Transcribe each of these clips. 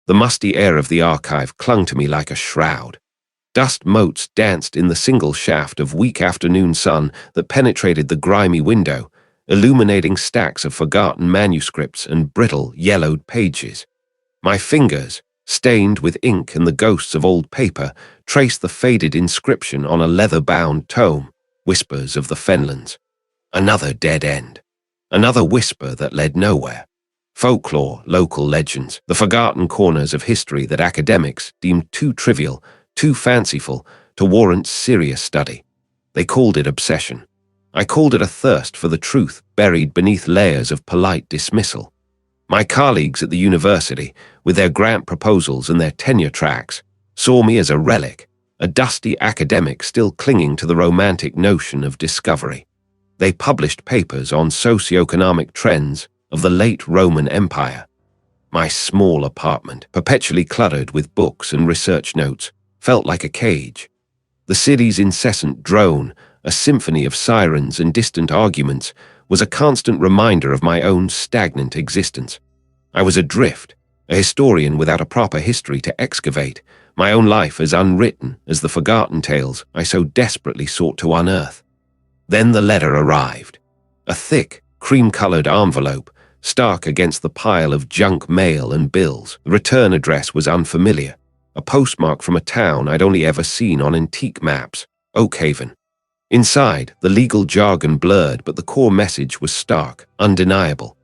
The musty air of the archive clung to me like a shroud. Dust motes danced in the single shaft of weak afternoon sun that penetrated the grimy window, illuminating stacks of forgotten manuscripts and brittle, yellowed pages. My fingers, stained with ink and the ghosts of old paper, traced the faded inscription on a leather-bound tome, Whispers of the Fenlands. Another dead end. Another whisper that led nowhere. Folklore, local legends, the forgotten corners of history that academics deemed too trivial, too fanciful, to warrant serious study. They called it obsession. I called it a thirst for the truth buried beneath layers of polite dismissal. My colleagues at the university, with their grant proposals and their tenure tracks, saw me as a relic, a dusty academic still clinging to the romantic notion of discovery. They published papers on socio-economic trends of the late Roman Empire. My small apartment, perpetually cluttered with books and research notes, felt like a cage. The city's incessant drone, a symphony of sirens and distant arguments, was a constant reminder of my own stagnant existence. I was adrift, a historian without a proper history to excavate, my own life as unwritten as the forgotten tales I so desperately sought to unearth. Then the letter arrived. A thick, cream-colored envelope, stark against the pile of junk mail and bills. The return address was unfamiliar, a postmark from a town I'd only ever seen on antique maps, Oakhaven. Inside, the legal jargon blurred, but the core message was stark, undeniable.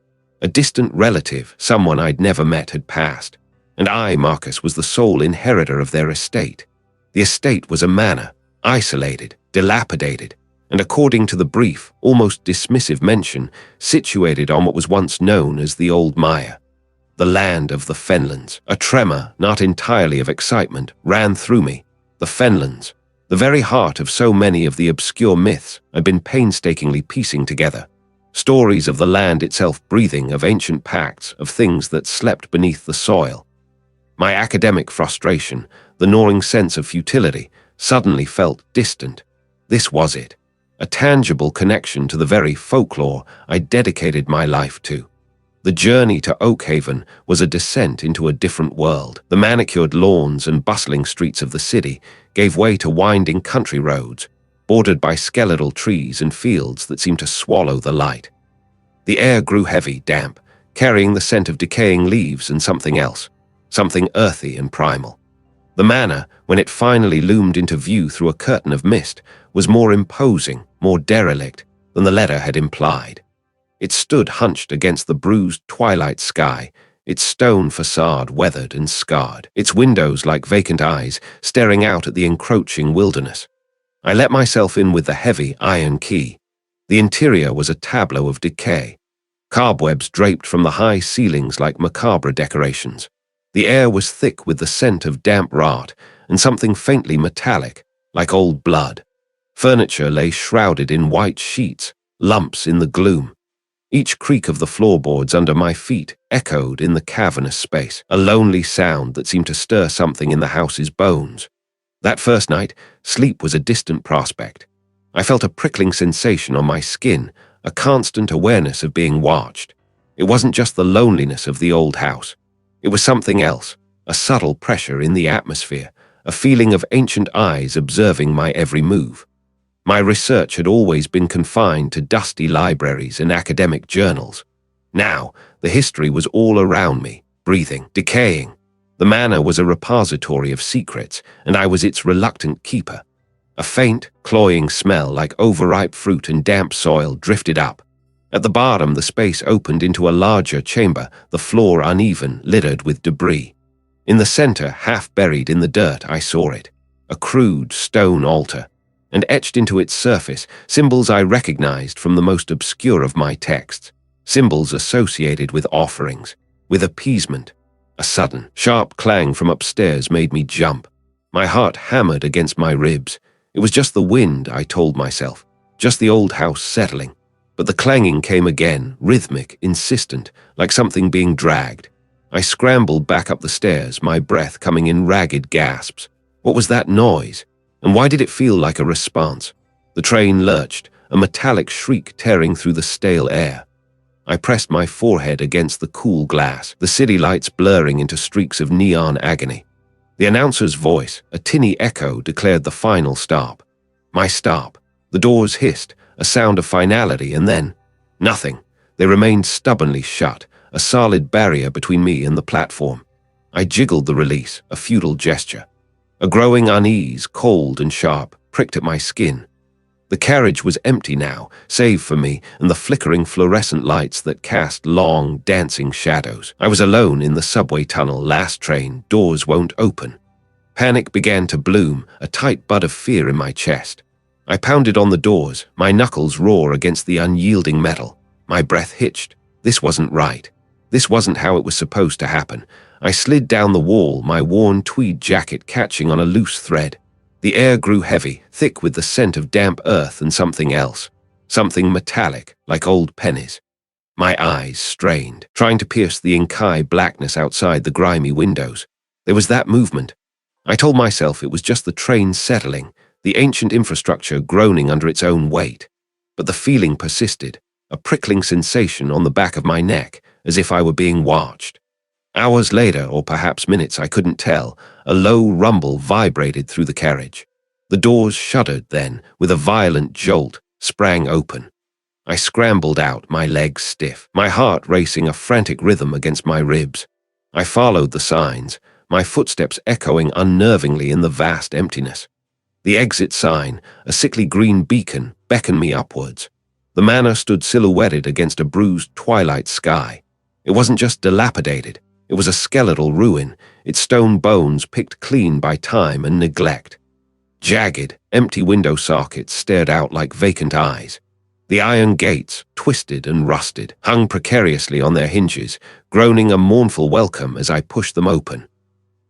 A distant relative, someone I'd never met, had passed, and I, Marcus, was the sole inheritor of their estate. The estate was a manor, isolated, dilapidated, and according to the brief, almost dismissive mention, situated on what was once known as the Old Mire, the land of the Fenlands. A tremor, not entirely of excitement, ran through me. The Fenlands, the very heart of so many of the obscure myths I'd been painstakingly piecing together. Stories of the land itself breathing of ancient pacts, of things that slept beneath the soil. My academic frustration, the gnawing sense of futility, suddenly felt distant. This was it. A tangible connection to the very folklore I dedicated my life to. The journey to Oakhaven was a descent into a different world. The manicured lawns and bustling streets of the city gave way to winding country roads, bordered by skeletal trees and fields that seemed to swallow the light. The air grew heavy, damp, carrying the scent of decaying leaves and something else, something earthy and primal. The manor, when it finally loomed into view through a curtain of mist, was more imposing, more derelict than the letter had implied. It stood hunched against the bruised twilight sky, its stone facade weathered and scarred, its windows like vacant eyes staring out at the encroaching wilderness. I let myself in with the heavy iron key. The interior was a tableau of decay, cobwebs draped from the high ceilings like macabre decorations. The air was thick with the scent of damp rot and something faintly metallic, like old blood. Furniture lay shrouded in white sheets, lumps in the gloom. Each creak of the floorboards under my feet echoed in the cavernous space, a lonely sound that seemed to stir something in the house's bones. That first night, sleep was a distant prospect. I felt a prickling sensation on my skin, a constant awareness of being watched. It wasn't just the loneliness of the old house. It was something else, a subtle pressure in the atmosphere, a feeling of ancient eyes observing my every move. My research had always been confined to dusty libraries and academic journals. Now, the history was all around me, breathing, decaying. The manor was a repository of secrets, and I was its reluctant keeper. A faint, cloying smell like overripe fruit and damp soil drifted up. At the bottom, the space opened into a larger chamber, the floor uneven, littered with debris. In the center, half buried in the dirt, I saw it. A crude stone altar. And etched into its surface, symbols I recognized from the most obscure of my texts. Symbols associated with offerings, with appeasement. A sudden, sharp clang from upstairs made me jump. My heart hammered against my ribs. It was just the wind, I told myself, just the old house settling. But the clanging came again, rhythmic, insistent, like something being dragged. I scrambled back up the stairs, my breath coming in ragged gasps. What was that noise? And why did it feel like a response? The train lurched, a metallic shriek tearing through the stale air. I pressed my forehead against the cool glass, the city lights blurring into streaks of neon agony. The announcer's voice, a tinny echo, declared the final stop. My stop. The doors hissed, a sound of finality, and then nothing. They remained stubbornly shut, a solid barrier between me and the platform. I jiggled the release, a futile gesture. A growing unease, cold and sharp, pricked at my skin. The carriage was empty now, save for me and the flickering fluorescent lights that cast long, dancing shadows. I was alone in the subway tunnel, last train, doors won't open. Panic began to bloom, a tight bud of fear in my chest. I pounded on the doors, my knuckles raw against the unyielding metal. My breath hitched. This wasn't right. This wasn't how it was supposed to happen. I slid down the wall, my worn tweed jacket catching on a loose thread. The air grew heavy, thick with the scent of damp earth and something else. Something metallic, like old pennies. My eyes strained, trying to pierce the inky blackness outside the grimy windows. There was that movement. I told myself it was just the train settling, the ancient infrastructure groaning under its own weight. But the feeling persisted, a prickling sensation on the back of my neck, as if I were being watched. Hours later, or perhaps minutes, I couldn't tell, a low rumble vibrated through the carriage. The doors shuddered then, with a violent jolt, sprang open. I scrambled out, my legs stiff, my heart racing a frantic rhythm against my ribs. I followed the signs, my footsteps echoing unnervingly in the vast emptiness. The exit sign, a sickly green beacon, beckoned me upwards. The manor stood silhouetted against a bruised twilight sky. It wasn't just dilapidated. It was a skeletal ruin, its stone bones picked clean by time and neglect. Jagged, empty window sockets stared out like vacant eyes. The iron gates, twisted and rusted, hung precariously on their hinges, groaning a mournful welcome as I pushed them open.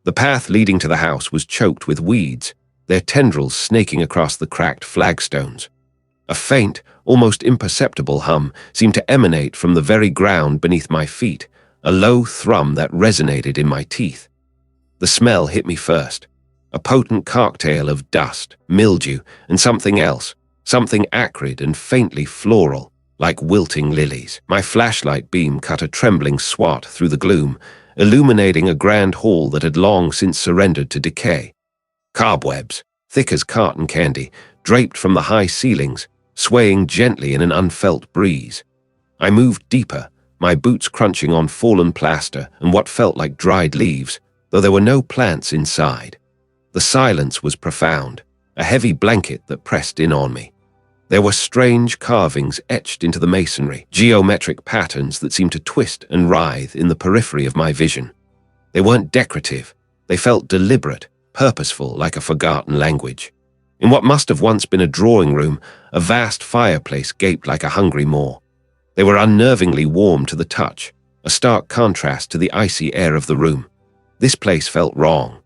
The path leading to the house was choked with weeds, their tendrils snaking across the cracked flagstones. A faint, almost imperceptible hum seemed to emanate from the very ground beneath my feet, a low thrum that resonated in my teeth. The smell hit me first, a potent cocktail of dust, mildew, and something else, something acrid and faintly floral, like wilting lilies. My flashlight beam cut a trembling swat through the gloom, illuminating a grand hall that had long since surrendered to decay. Cobwebs, thick as cotton candy, draped from the high ceilings, swaying gently in an unfelt breeze. I moved deeper, my boots crunching on fallen plaster and what felt like dried leaves, though there were no plants inside. The silence was profound, a heavy blanket that pressed in on me. There were strange carvings etched into the masonry, geometric patterns that seemed to twist and writhe in the periphery of my vision. They weren't decorative. They felt deliberate, purposeful, like a forgotten language. In what must have once been a drawing room, a vast fireplace gaped like a hungry maw. They were unnervingly warm to the touch, a stark contrast to the icy air of the room. This place felt wrong.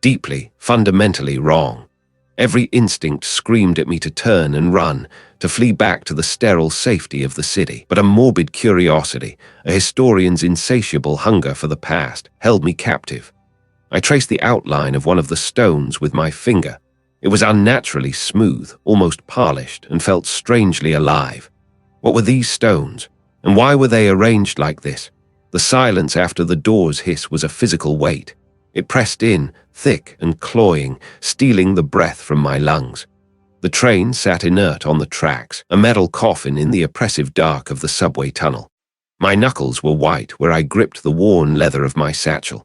Deeply, fundamentally wrong. Every instinct screamed at me to turn and run, to flee back to the sterile safety of the city. But a morbid curiosity, a historian's insatiable hunger for the past, held me captive. I traced the outline of one of the stones with my finger. It was unnaturally smooth, almost polished, and felt strangely alive. What were these stones, and why were they arranged like this? The silence after the door's hiss was a physical weight. It pressed in, thick and cloying, stealing the breath from my lungs. The train sat inert on the tracks, a metal coffin in the oppressive dark of the subway tunnel. My knuckles were white where I gripped the worn leather of my satchel.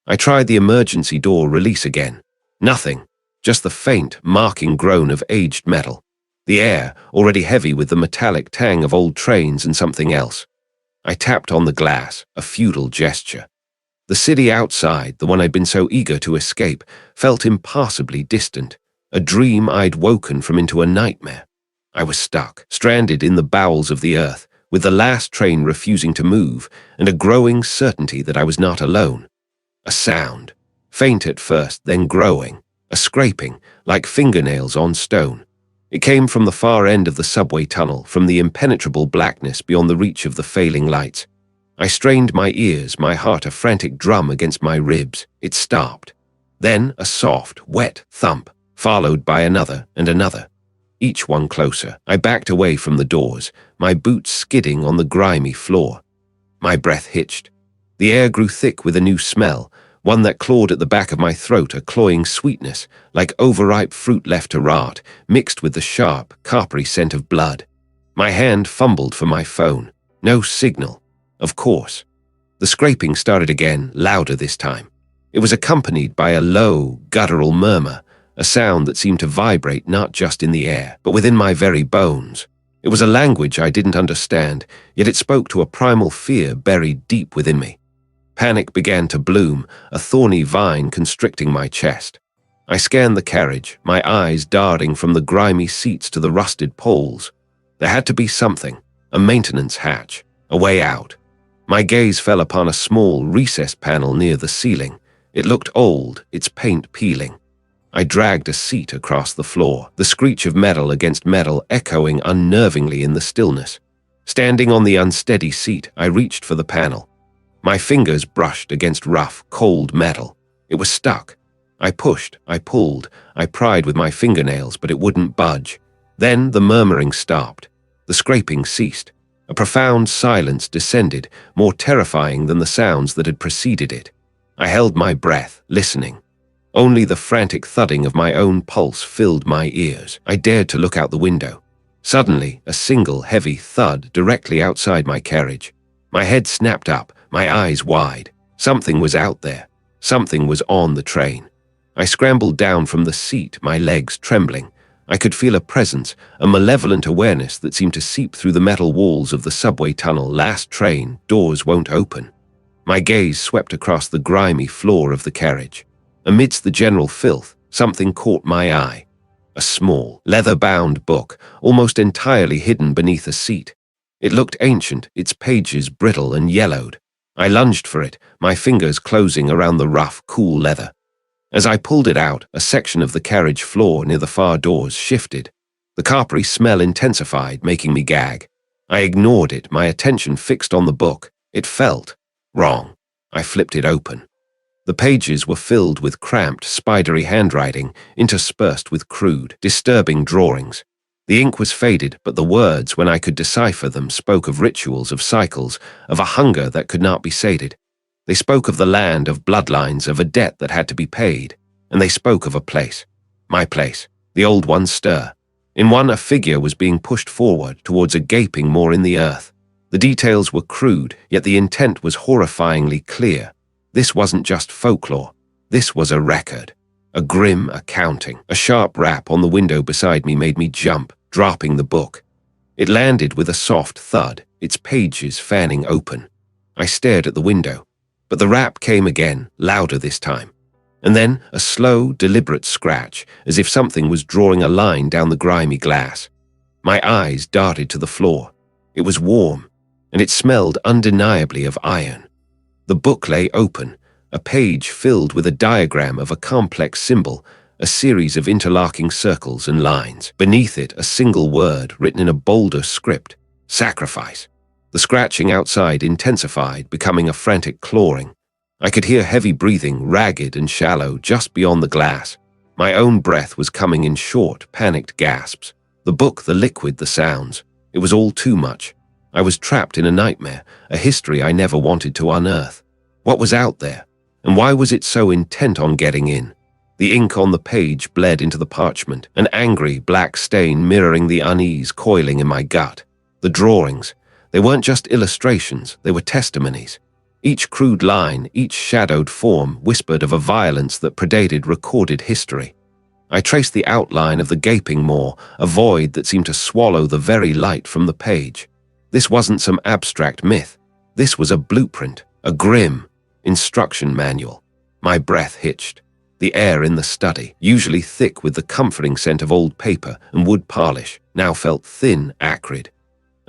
I tried the emergency door release again. Nothing, just the faint, marking groan of aged metal. The air, already heavy with the metallic tang of old trains and something else. I tapped on the glass, a futile gesture. The city outside, the one I'd been so eager to escape, felt impassably distant, a dream I'd woken from into a nightmare. I was stuck, stranded in the bowels of the earth, with the last train refusing to move, and a growing certainty that I was not alone. A sound, faint at first, then growing, a scraping, like fingernails on stone. It came from the far end of the subway tunnel, from the impenetrable blackness beyond the reach of the failing lights. I strained my ears, my heart a frantic drum against my ribs. It stopped. Then a soft, wet thump, followed by another and another. each one closer. I backed away from the doors, my boots skidding on the grimy floor. My breath hitched. The air grew thick with a new smell, one that clawed at the back of my throat, a cloying sweetness, like overripe fruit left to rot, mixed with the sharp, coppery scent of blood. My hand fumbled for my phone. No signal. Of course. The scraping started again, louder this time. It was accompanied by a low, guttural murmur, a sound that seemed to vibrate not just in the air, but within my very bones. It was a language I didn't understand, yet it spoke to a primal fear buried deep within me. Panic began to bloom, a thorny vine constricting my chest. I scanned the carriage, my eyes darting from the grimy seats to the rusted poles. There had to be something, a maintenance hatch, a way out. My gaze fell upon a small, recessed panel near the ceiling. It looked old, its paint peeling. I dragged a seat across the floor, the screech of metal against metal echoing unnervingly in the stillness. Standing on the unsteady seat, I reached for the panel. My fingers brushed against rough, cold metal. It was stuck. I pushed, I pulled, I pried with my fingernails, but it wouldn't budge. Then the murmuring stopped. The scraping ceased. A profound silence descended, more terrifying than the sounds that had preceded it. I held my breath, listening. Only the frantic thudding of my own pulse filled my ears. I dared to look out the window. Suddenly, a single, heavy thud directly outside my carriage. My head snapped up, my eyes wide. Something was out there. Something was on the train. I scrambled down from the seat, my legs trembling. I could feel a presence, a malevolent awareness that seemed to seep through the metal walls of the subway tunnel. Last train, doors won't open. My gaze swept across the grimy floor of the carriage. Amidst the general filth, something caught my eye. A small, leather-bound book, almost entirely hidden beneath a seat. It looked ancient, its pages brittle and yellowed. I lunged for it, my fingers closing around the rough, cool leather. As I pulled it out, a section of the carriage floor near the far doors shifted. The coppery smell intensified, making me gag. I ignored it, my attention fixed on the book. It felt wrong. I flipped it open. The pages were filled with cramped, spidery handwriting, interspersed with crude, disturbing drawings. The ink was faded, but the words, when I could decipher them, spoke of rituals, of cycles, of a hunger that could not be sated. They spoke of the land, of bloodlines, of a debt that had to be paid. And they spoke of a place. My place. The old one stir. In one, a figure was being pushed forward towards a gaping maw in the earth. The details were crude, yet the intent was horrifyingly clear. This wasn't just folklore. This was a record. A grim accounting. A sharp rap on the window beside me made me jump, dropping the book. It landed with a soft thud, its pages fanning open. I stared at the window, but the rap came again, louder this time. And then a slow, deliberate scratch, as if something was drawing a line down the grimy glass. My eyes darted to the floor. It was warm, and it smelled undeniably of iron. The book lay open, a page filled with a diagram of a complex symbol, a series of interlocking circles and lines. Beneath it, a single word written in a bolder script: sacrifice. The scratching outside intensified, becoming a frantic clawing. I could hear heavy breathing, ragged and shallow, just beyond the glass. My own breath was coming in short, panicked gasps. The book, the liquid, the sounds. It was all too much. I was trapped in a nightmare, a history I never wanted to unearth. What was out there? And why was it so intent on getting in? The ink on the page bled into the parchment, an angry black stain mirroring the unease coiling in my gut. The drawings, they weren't just illustrations, they were testimonies. Each crude line, each shadowed form whispered of a violence that predated recorded history. I traced the outline of the gaping maw, a void that seemed to swallow the very light from the page. This wasn't some abstract myth. This was a blueprint, a grim instruction manual. My breath hitched. The air in the study, usually thick with the comforting scent of old paper and wood polish, now felt thin, acrid.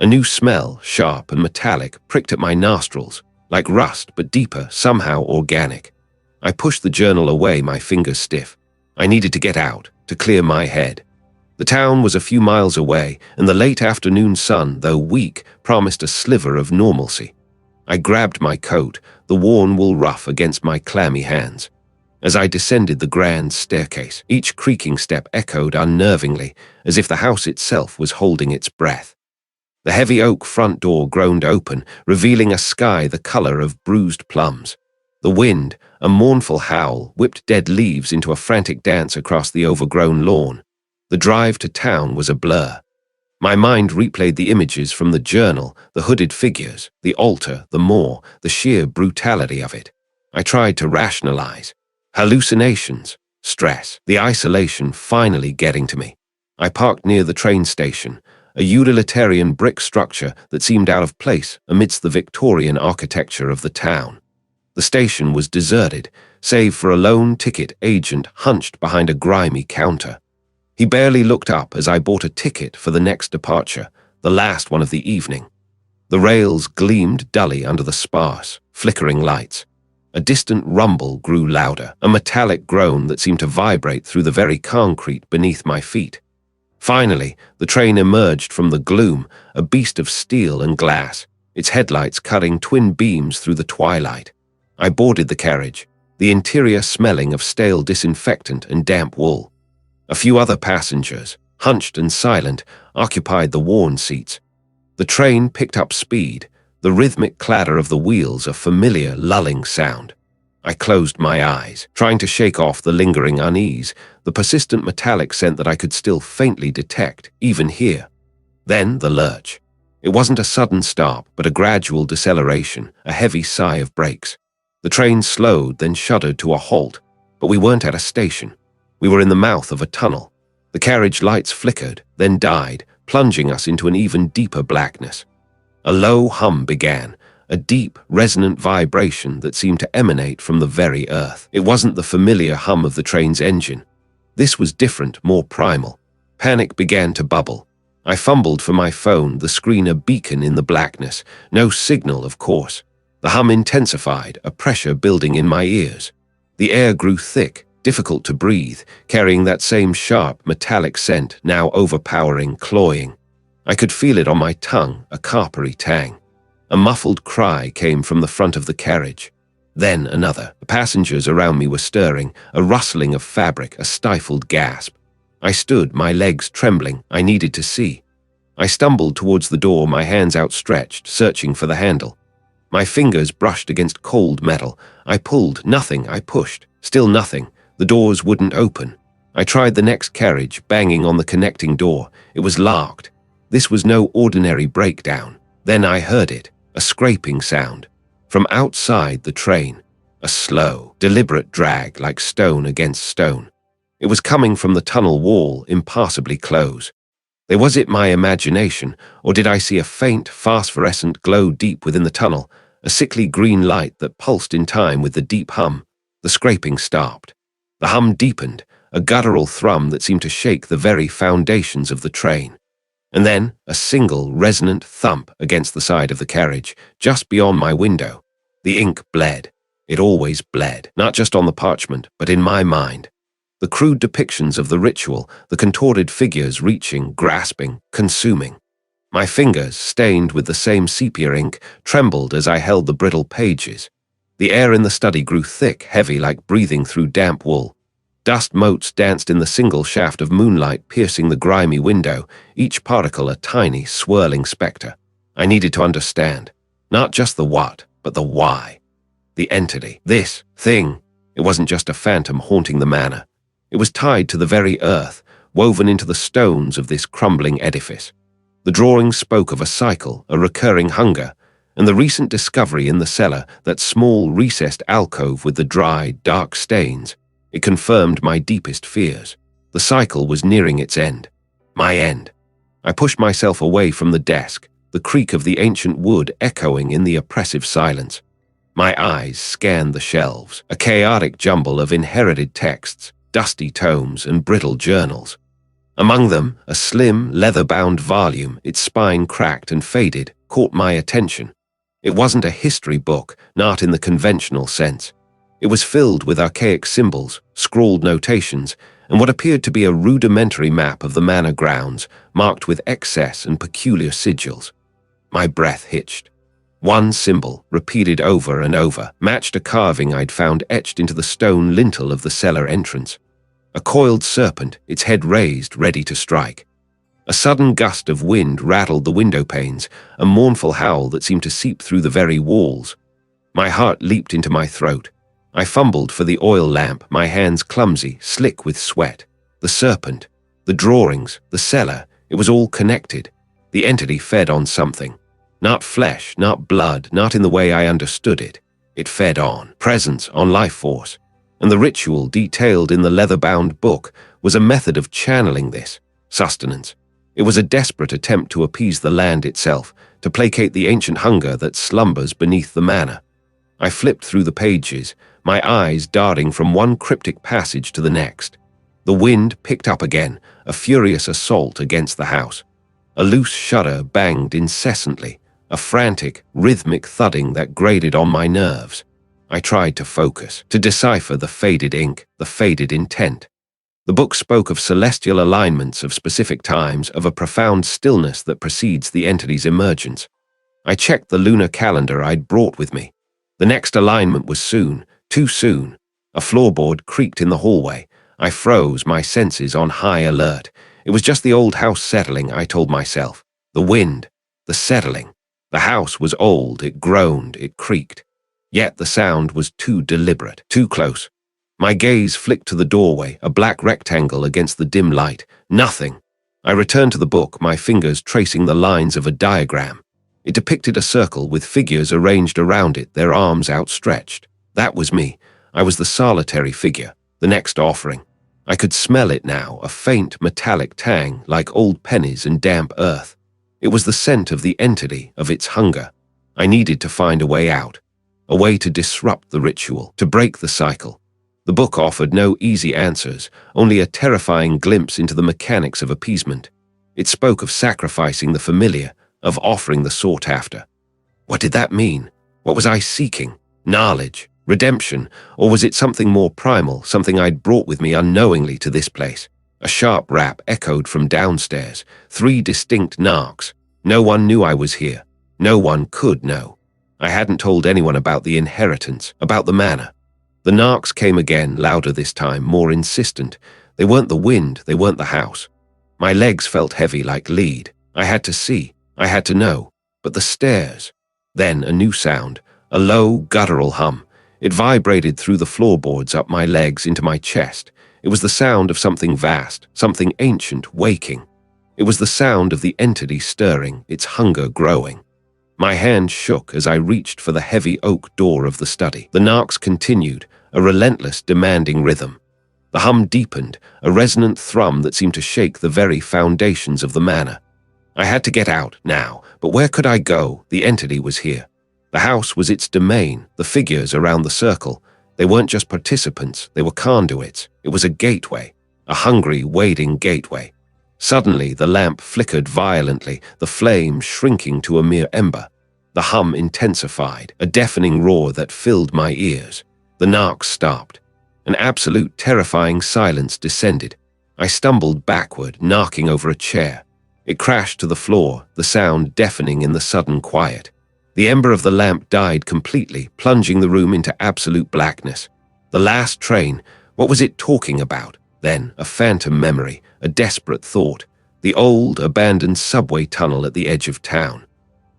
A new smell, sharp and metallic, pricked at my nostrils, like rust but deeper, somehow organic. I pushed the journal away, my fingers stiff. I needed to get out, to clear my head. The town was a few miles away, and the late afternoon sun, though weak, promised a sliver of normalcy. I grabbed my coat, the worn wool ruff against my clammy hands. As I descended the grand staircase, each creaking step echoed unnervingly, as if the house itself was holding its breath. The heavy oak front door groaned open, revealing a sky the color of bruised plums. The wind, a mournful howl, whipped dead leaves into a frantic dance across the overgrown lawn. The drive to town was a blur. My mind replayed the images from the journal, the hooded figures, the altar, the moor, the sheer brutality of it. I tried to rationalize. Hallucinations, stress, the isolation finally getting to me. I parked near the train station, a utilitarian brick structure that seemed out of place amidst the Victorian architecture of the town. The station was deserted, save for a lone ticket agent hunched behind a grimy counter. He barely looked up as I bought a ticket for the next departure, the last one of the evening. The rails gleamed dully under the sparse, flickering lights. A distant rumble grew louder, a metallic groan that seemed to vibrate through the very concrete beneath my feet. Finally, the train emerged from the gloom, a beast of steel and glass, its headlights cutting twin beams through the twilight. I boarded the carriage, the interior smelling of stale disinfectant and damp wool. A few other passengers, hunched and silent, occupied the worn seats. The train picked up speed, the rhythmic clatter of the wheels a familiar, lulling sound. I closed my eyes, trying to shake off the lingering unease, the persistent metallic scent that I could still faintly detect, even here. Then the lurch. It wasn't a sudden stop, but a gradual deceleration, a heavy sigh of brakes. The train slowed, then shuddered to a halt, but we weren't at a station. We were in the mouth of a tunnel. The carriage lights flickered, then died, plunging us into an even deeper blackness. A low hum began, a deep, resonant vibration that seemed to emanate from the very earth. It wasn't the familiar hum of the train's engine. This was different, more primal. Panic began to bubble. I fumbled for my phone, the screen a beacon in the blackness. No signal, of course. The hum intensified, a pressure building in my ears. The air grew thick, difficult to breathe, carrying that same sharp, metallic scent, now overpowering, cloying. I could feel it on my tongue, a coppery tang. A muffled cry came from the front of the carriage. Then another. The passengers around me were stirring, a rustling of fabric, a stifled gasp. I stood, my legs trembling. I needed to see. I stumbled towards the door, my hands outstretched, searching for the handle. My fingers brushed against cold metal. I pulled, nothing, I pushed. Still nothing. The doors wouldn't open. I tried the next carriage, banging on the connecting door. It was locked. This was no ordinary breakdown. Then I heard it, a scraping sound. From outside the train, a slow, deliberate drag like stone against stone. It was coming from the tunnel wall, impassably close. Was it my imagination, or did I see a faint, phosphorescent glow deep within the tunnel, a sickly green light that pulsed in time with the deep hum? The scraping stopped. The hum deepened, a guttural thrum that seemed to shake the very foundations of the train. And then a single, resonant thump against the side of the carriage, just beyond my window. The ink bled. It always bled, not just on the parchment, but in my mind. The crude depictions of the ritual, the contorted figures reaching, grasping, consuming. My fingers, stained with the same sepia ink, trembled as I held the brittle pages. The air in the study grew thick, heavy, like breathing through damp wool. Dust motes danced in the single shaft of moonlight piercing the grimy window, each particle a tiny, swirling specter. I needed to understand, not just the what, but the why. The entity, this thing. It wasn't just a phantom haunting the manor. It was tied to the very earth, woven into the stones of this crumbling edifice. The drawings spoke of a cycle, a recurring hunger, and the recent discovery in the cellar, that small, recessed alcove with the dry, dark stains. It confirmed my deepest fears. The cycle was nearing its end. My end. I pushed myself away from the desk, the creak of the ancient wood echoing in the oppressive silence. My eyes scanned the shelves, a chaotic jumble of inherited texts, dusty tomes, and brittle journals. Among them, a slim, leather-bound volume, its spine cracked and faded, caught my attention. It wasn't a history book, not in the conventional sense. It was filled with archaic symbols, scrawled notations, and what appeared to be a rudimentary map of the manor grounds, marked with excess and peculiar sigils. My breath hitched. One symbol, repeated over and over, matched a carving I'd found etched into the stone lintel of the cellar entrance. A coiled serpent, its head raised, ready to strike. A sudden gust of wind rattled the window panes, a mournful howl that seemed to seep through the very walls. My heart leaped into my throat. I fumbled for the oil lamp, my hands clumsy, slick with sweat. The serpent, the drawings, the cellar, it was all connected. The entity fed on something. Not flesh, not blood, not in the way I understood it. It fed on presence, on life force. And the ritual detailed in the leather-bound book was a method of channeling this sustenance. It was a desperate attempt to appease the land itself, to placate the ancient hunger that slumbers beneath the manor. I flipped through the pages, my eyes darting from one cryptic passage to the next. The wind picked up again, a furious assault against the house. A loose shutter banged incessantly, a frantic, rhythmic thudding that grated on my nerves. I tried to focus, to decipher the faded ink, the faded intent. The book spoke of celestial alignments, of specific times, of a profound stillness that precedes the entity's emergence. I checked the lunar calendar I'd brought with me. The next alignment was soon, too soon. A floorboard creaked in the hallway. I froze, my senses on high alert. It was just the old house settling, I told myself. The wind, the settling. The house was old, it groaned, it creaked. Yet the sound was too deliberate, too close. My gaze flicked to the doorway, a black rectangle against the dim light. Nothing. I returned to the book, my fingers tracing the lines of a diagram. It depicted a circle with figures arranged around it, their arms outstretched. That was me. I was the solitary figure, the next offering. I could smell it now, a faint metallic tang like old pennies and damp earth. It was the scent of the entity, of its hunger. I needed to find a way out, a way to disrupt the ritual, to break the cycle. The book offered no easy answers, only a terrifying glimpse into the mechanics of appeasement. It spoke of sacrificing the familiar, of offering the sought after. What did that mean? What was I seeking? Knowledge? Redemption? Or was it something more primal, something I'd brought with me unknowingly to this place? A sharp rap echoed from downstairs, 3 distinct knocks. No one knew I was here. No one could know. I hadn't told anyone about the inheritance, about the manor. The knocks came again, louder this time, more insistent. They weren't the wind, they weren't the house. My legs felt heavy like lead. I had to see, I had to know. But the stairs. Then a new sound, a low, guttural hum. It vibrated through the floorboards up my legs into my chest. It was the sound of something vast, something ancient, waking. It was the sound of the entity stirring, its hunger growing. My hand shook as I reached for the heavy oak door of the study. The knocks continued, a relentless, demanding rhythm. The hum deepened, a resonant thrum that seemed to shake the very foundations of the manor. I had to get out, now, but where could I go? The entity was here. The house was its domain, the figures around the circle. They weren't just participants, they were conduits. It was a gateway, a hungry, wading gateway. Suddenly, the lamp flickered violently, the flame shrinking to a mere ember. The hum intensified, a deafening roar that filled my ears. The knocks stopped. An absolute, terrifying silence descended. I stumbled backward, knocking over a chair. It crashed to the floor, the sound deafening in the sudden quiet. The ember of the lamp died completely, plunging the room into absolute blackness. The last train, what was it talking about? Then, a phantom memory, a desperate thought. The old, abandoned subway tunnel at the edge of town.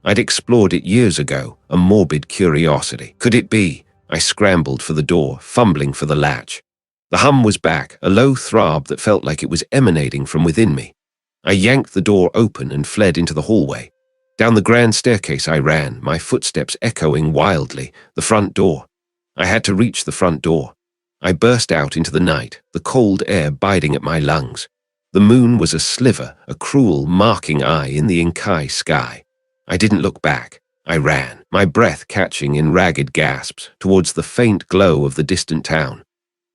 I'd explored it years ago, a morbid curiosity. Could it be? I scrambled for the door, fumbling for the latch. The hum was back, a low throb that felt like it was emanating from within me. I yanked the door open and fled into the hallway. Down the grand staircase I ran, my footsteps echoing wildly, the front door. I had to reach the front door. I burst out into the night, the cold air biting at my lungs. The moon was a sliver, a cruel, marking eye in the inky sky. I didn't look back. I ran, my breath catching in ragged gasps, towards the faint glow of the distant town.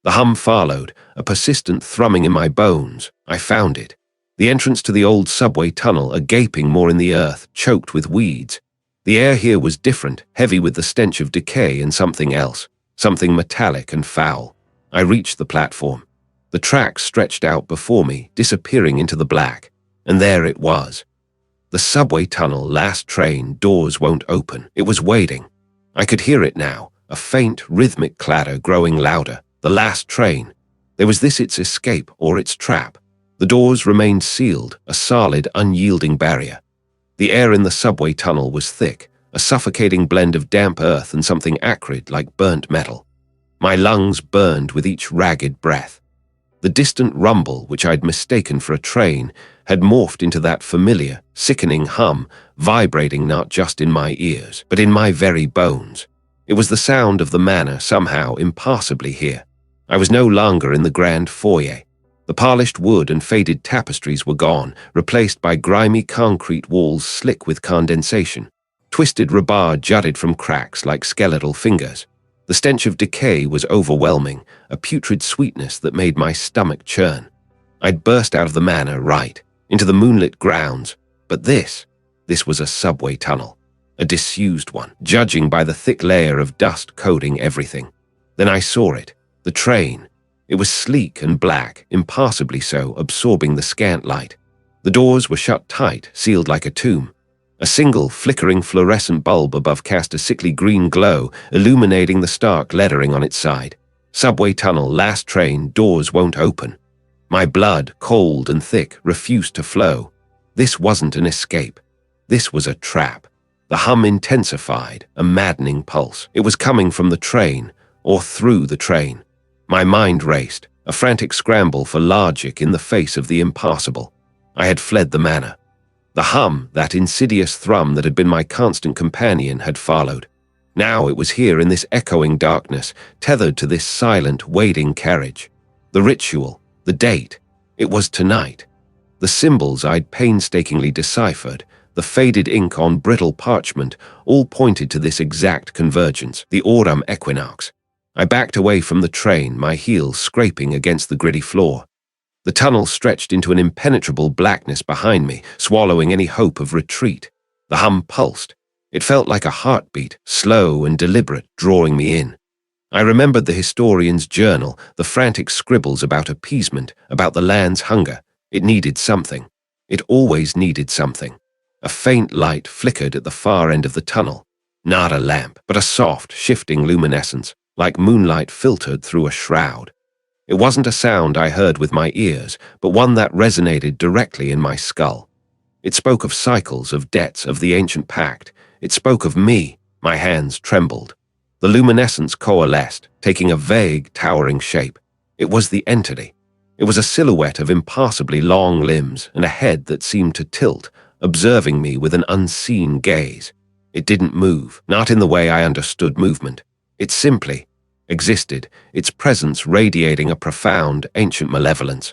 The hum followed, a persistent thrumming in my bones. I found it. The entrance to the old subway tunnel, a gaping more in the earth, choked with weeds. The air here was different, heavy with the stench of decay and something else, something metallic and foul. I reached the platform. The tracks stretched out before me, disappearing into the black. And there it was. The subway tunnel, last train, doors won't open. It was waiting. I could hear it now, a faint, rhythmic clatter growing louder. The last train. Was this its escape or its trap? The doors remained sealed, a solid, unyielding barrier. The air in the subway tunnel was thick, a suffocating blend of damp earth and something acrid like burnt metal. My lungs burned with each ragged breath. The distant rumble, which I'd mistaken for a train, had morphed into that familiar, sickening hum, vibrating not just in my ears, but in my very bones. It was the sound of the manor, somehow impassably here. I was no longer in the grand foyer. The polished wood and faded tapestries were gone, replaced by grimy concrete walls slick with condensation. Twisted rebar jutted from cracks like skeletal fingers. The stench of decay was overwhelming, a putrid sweetness that made my stomach churn. I'd burst out of the manor, right, into the moonlit grounds, but this was a subway tunnel, a disused one, judging by the thick layer of dust coating everything. Then I saw it, the train. It was sleek and black, impassably so, absorbing the scant light. The doors were shut tight, sealed like a tomb. A single, flickering fluorescent bulb above cast a sickly green glow, illuminating the stark lettering on its side. Subway tunnel, last train, doors won't open. My blood, cold and thick, refused to flow. This wasn't an escape. This was a trap. The hum intensified, a maddening pulse. It was coming from the train, or through the train. My mind raced, a frantic scramble for logic in the face of the impossible. I had fled the manor. The hum, that insidious thrum that had been my constant companion, had followed. Now it was here in this echoing darkness, tethered to this silent, waiting carriage. The ritual, the date, it was tonight. The symbols I'd painstakingly deciphered, the faded ink on brittle parchment, all pointed to this exact convergence, the autumn equinox. I backed away from the train, my heels scraping against the gritty floor. The tunnel stretched into an impenetrable blackness behind me, swallowing any hope of retreat. The hum pulsed. It felt like a heartbeat, slow and deliberate, drawing me in. I remembered the historian's journal, the frantic scribbles about appeasement, about the land's hunger. It needed something. It always needed something. A faint light flickered at the far end of the tunnel. Not a lamp, but a soft, shifting luminescence, like moonlight filtered through a shroud. It wasn't a sound I heard with my ears, but one that resonated directly in my skull. It spoke of cycles, of debts, of the ancient pact. It spoke of me. My hands trembled. The luminescence coalesced, taking a vague, towering shape. It was the entity. It was a silhouette of impassably long limbs and a head that seemed to tilt, observing me with an unseen gaze. It didn't move, not in the way I understood movement. It simply existed, its presence radiating a profound, ancient malevolence.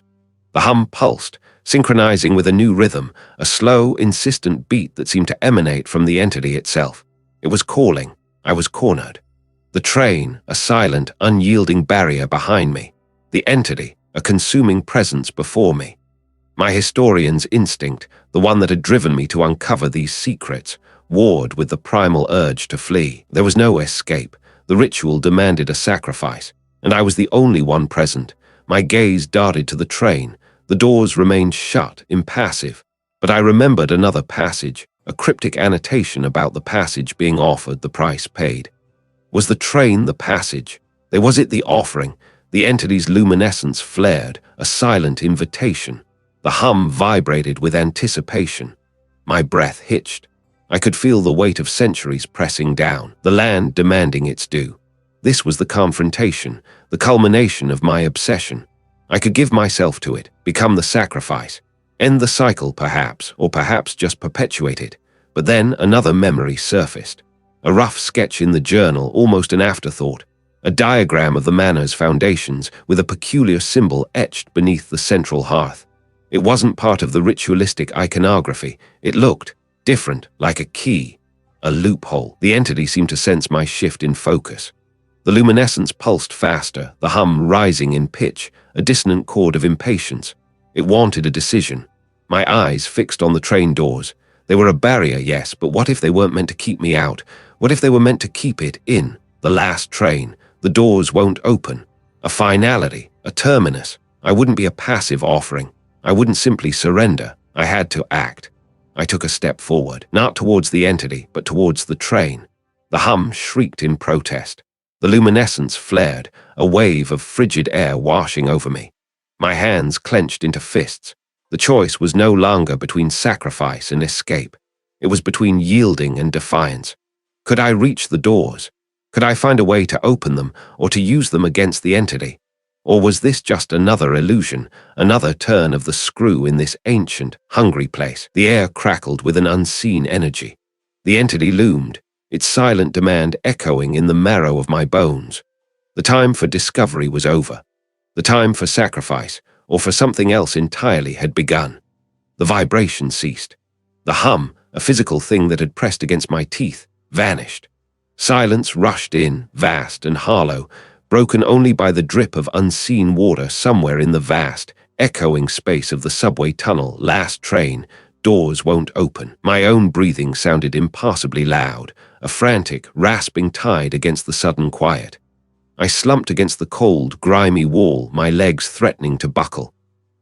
The hum pulsed, synchronizing with a new rhythm, a slow, insistent beat that seemed to emanate from the entity itself. It was calling. I was cornered. The train, a silent, unyielding barrier behind me. The entity, a consuming presence before me. My historian's instinct, the one that had driven me to uncover these secrets, warred with the primal urge to flee. There was no escape. The ritual demanded a sacrifice, and I was the only one present. My gaze darted to the train. The doors remained shut, impassive. But I remembered another passage, a cryptic annotation about the passage being offered, the price paid. Was the train the passage? Was it the offering? The entity's luminescence flared, a silent invitation. The hum vibrated with anticipation. My breath hitched. I could feel the weight of centuries pressing down, the land demanding its due. This was the confrontation, the culmination of my obsession. I could give myself to it, become the sacrifice, end the cycle perhaps, or perhaps just perpetuate it. But then another memory surfaced. A rough sketch in the journal, almost an afterthought. A diagram of the manor's foundations with a peculiar symbol etched beneath the central hearth. It wasn't part of the ritualistic iconography. It looked different, like a key, a loophole. The entity seemed to sense my shift in focus. The luminescence pulsed faster, the hum rising in pitch, a dissonant chord of impatience. It wanted a decision. My eyes fixed on the train doors. They were a barrier, yes, but what if they weren't meant to keep me out? What if they were meant to keep it in? The last train. The doors won't open. A finality, a terminus. I wouldn't be a passive offering. I wouldn't simply surrender. I had to act. I took a step forward, not towards the entity, but towards the train. The hum shrieked in protest. The luminescence flared, a wave of frigid air washing over me. My hands clenched into fists. The choice was no longer between sacrifice and escape. It was between yielding and defiance. Could I reach the doors? Could I find a way to open them or to use them against the entity? Or was this just another illusion, another turn of the screw in this ancient, hungry place? The air crackled with an unseen energy. The entity loomed, its silent demand echoing in the marrow of my bones. The time for discovery was over. The time for sacrifice, or for something else entirely, had begun. The vibration ceased. The hum, a physical thing that had pressed against my teeth, vanished. Silence rushed in, vast and hollow, broken only by the drip of unseen water somewhere in the vast, echoing space of the subway tunnel. Last train, doors won't open. My own breathing sounded impossibly loud, a frantic, rasping tide against the sudden quiet. I slumped against the cold, grimy wall, my legs threatening to buckle.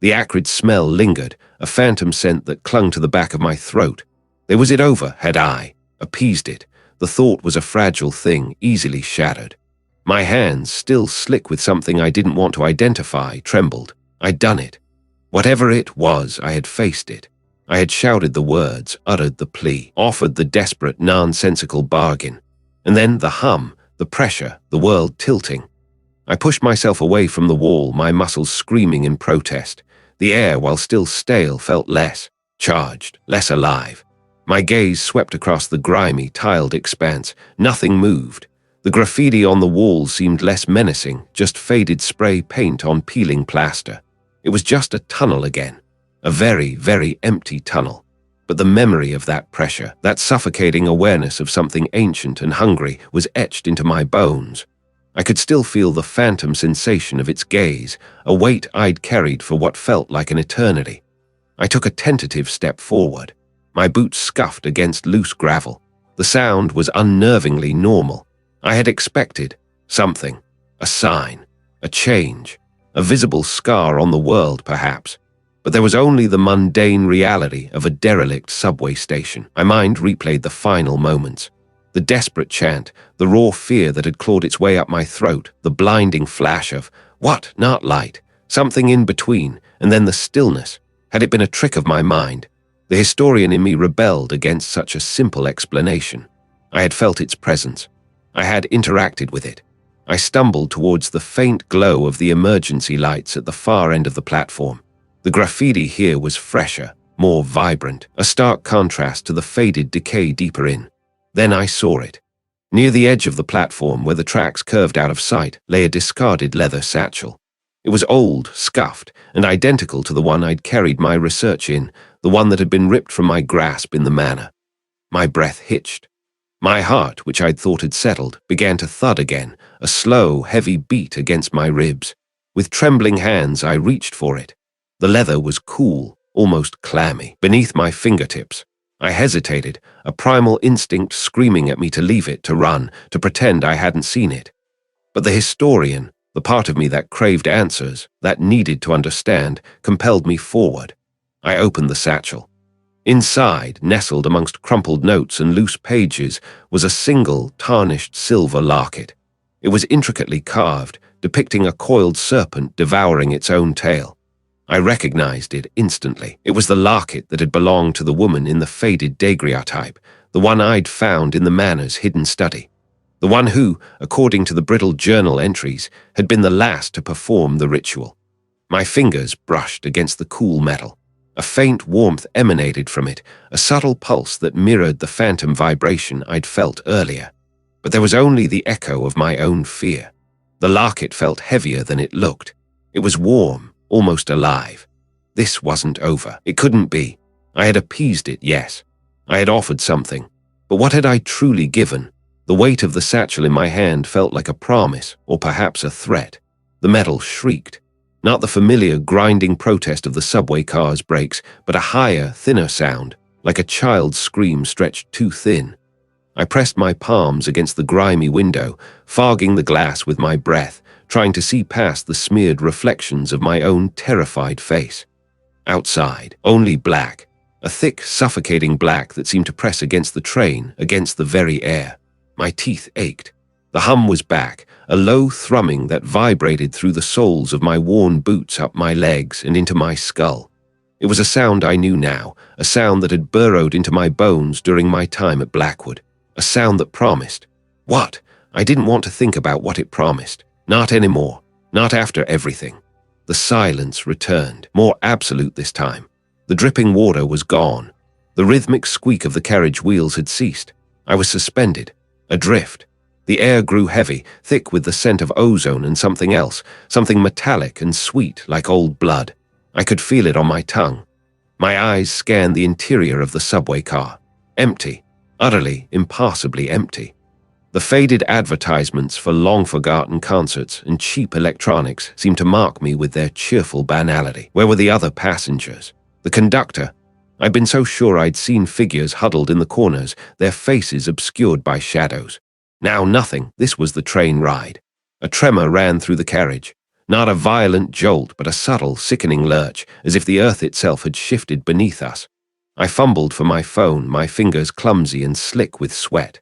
The acrid smell lingered, a phantom scent that clung to the back of my throat. Was it over, had I appeased it? The thought was a fragile thing, easily shattered. My hands, still slick with something I didn't want to identify, trembled. I'd done it. Whatever it was, I had faced it. I had shouted the words, uttered the plea, offered the desperate, nonsensical bargain. And then the hum, the pressure, the world tilting. I pushed myself away from the wall, my muscles screaming in protest. The air, while still stale, felt less charged, less alive. My gaze swept across the grimy, tiled expanse. Nothing moved. The graffiti on the walls seemed less menacing, just faded spray paint on peeling plaster. It was just a tunnel again. A very, very empty tunnel. But the memory of that pressure, that suffocating awareness of something ancient and hungry, was etched into my bones. I could still feel the phantom sensation of its gaze, a weight I'd carried for what felt like an eternity. I took a tentative step forward. My boots scuffed against loose gravel. The sound was unnervingly normal. I had expected something, a sign, a change, a visible scar on the world, perhaps. But there was only the mundane reality of a derelict subway station. My mind replayed the final moments. The desperate chant, the raw fear that had clawed its way up my throat, the blinding flash of, what, not light, something in between, and then the stillness. Had it been a trick of my mind? The historian in me rebelled against such a simple explanation. I had felt its presence. I had interacted with it. I stumbled towards the faint glow of the emergency lights at the far end of the platform. The graffiti here was fresher, more vibrant, a stark contrast to the faded decay deeper in. Then I saw it. Near the edge of the platform, where the tracks curved out of sight, lay a discarded leather satchel. It was old, scuffed, and identical to the one I'd carried my research in, the one that had been ripped from my grasp in the manor. My breath hitched. My heart, which I'd thought had settled, began to thud again, a slow, heavy beat against my ribs. With trembling hands, I reached for it. The leather was cool, almost clammy, beneath my fingertips. I hesitated, a primal instinct screaming at me to leave it, to run, to pretend I hadn't seen it. But the historian, the part of me that craved answers, that needed to understand, compelled me forward. I opened the satchel. Inside, nestled amongst crumpled notes and loose pages, was a single, tarnished silver locket. It was intricately carved, depicting a coiled serpent devouring its own tail. I recognized it instantly. It was the locket that had belonged to the woman in the faded daguerreotype, the one I'd found in the manor's hidden study. The one who, according to the brittle journal entries, had been the last to perform the ritual. My fingers brushed against the cool metal. A faint warmth emanated from it, a subtle pulse that mirrored the phantom vibration I'd felt earlier. But there was only the echo of my own fear. The locket felt heavier than it looked. It was warm, almost alive. This wasn't over. It couldn't be. I had appeased it, yes. I had offered something. But what had I truly given? The weight of the satchel in my hand felt like a promise, or perhaps a threat. The metal shrieked. Not the familiar grinding protest of the subway car's brakes, but a higher, thinner sound, like a child's scream stretched too thin. I pressed my palms against the grimy window, fogging the glass with my breath, trying to see past the smeared reflections of my own terrified face. Outside, only black, a thick, suffocating black that seemed to press against the train, against the very air. My teeth ached. The hum was back, a low thrumming that vibrated through the soles of my worn boots up my legs and into my skull. It was a sound I knew now, a sound that had burrowed into my bones during my time at Blackwood, a sound that promised. What? I didn't want to think about what it promised. Not anymore. Not after everything. The silence returned, more absolute this time. The dripping water was gone. The rhythmic squeak of the carriage wheels had ceased. I was suspended, adrift. The air grew heavy, thick with the scent of ozone and something else, something metallic and sweet like old blood. I could feel it on my tongue. My eyes scanned the interior of the subway car. Empty, utterly, impassably empty. The faded advertisements for long-forgotten concerts and cheap electronics seemed to mark me with their cheerful banality. Where were the other passengers? The conductor? I'd been so sure I'd seen figures huddled in the corners, their faces obscured by shadows. Now nothing. This was the train ride. A tremor ran through the carriage. Not a violent jolt, but a subtle, sickening lurch, as if the earth itself had shifted beneath us. I fumbled for my phone, my fingers clumsy and slick with sweat.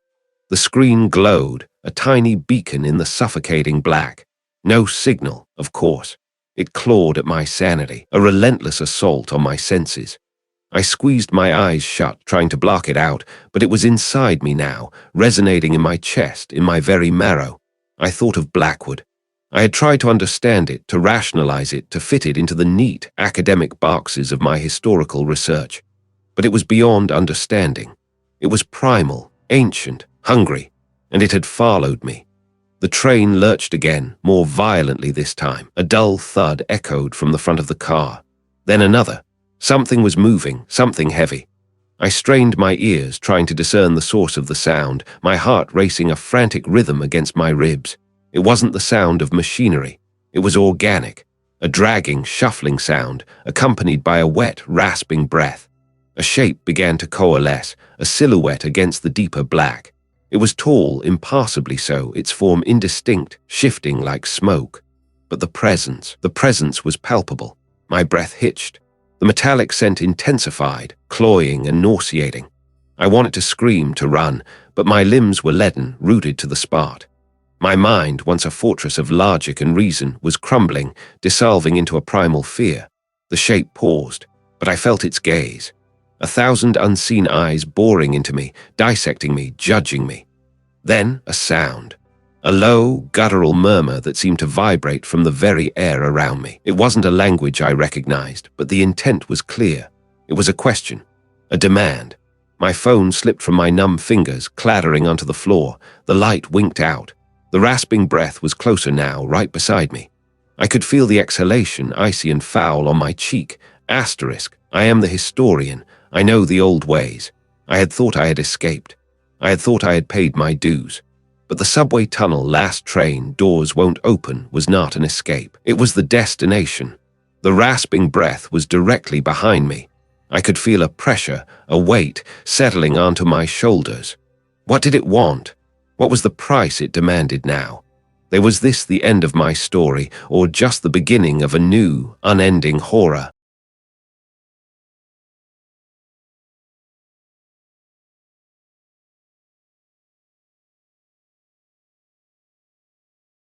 The screen glowed, a tiny beacon in the suffocating black. No signal, of course. It clawed at my sanity, a relentless assault on my senses. I squeezed my eyes shut, trying to block it out, but it was inside me now, resonating in my chest, in my very marrow. I thought of Blackwood. I had tried to understand it, to rationalize it, to fit it into the neat, academic boxes of my historical research. But it was beyond understanding. It was primal, ancient, hungry, and it had followed me. The train lurched again, more violently this time. A dull thud echoed from the front of the car. Then another. Something was moving, something heavy. I strained my ears, trying to discern the source of the sound, my heart racing a frantic rhythm against my ribs. It wasn't the sound of machinery. It was organic, a dragging, shuffling sound, accompanied by a wet, rasping breath. A shape began to coalesce, a silhouette against the deeper black. It was tall, impassably so, its form indistinct, shifting like smoke. But the presence was palpable. My breath hitched. The metallic scent intensified, cloying and nauseating. I wanted to scream, to run, but my limbs were leaden, rooted to the spot. My mind, once a fortress of logic and reason, was crumbling, dissolving into a primal fear. The shape paused, but I felt its gaze. 1,000 unseen eyes boring into me, dissecting me, judging me. Then a sound. A low, guttural murmur that seemed to vibrate from the very air around me. It wasn't a language I recognized, but the intent was clear. It was a question, a demand. My phone slipped from my numb fingers, clattering onto the floor. The light winked out. The rasping breath was closer now, right beside me. I could feel the exhalation, icy and foul, on my cheek. Asterisk, I am the historian. I know the old ways. I had thought I had escaped. I had thought I had paid my dues. But the subway tunnel, last train, doors won't open, was not an escape. It was the destination. The rasping breath was directly behind me. I could feel a pressure, a weight, settling onto my shoulders. What did it want? What was the price it demanded now? Was this the end of my story, or just the beginning of a new, unending horror?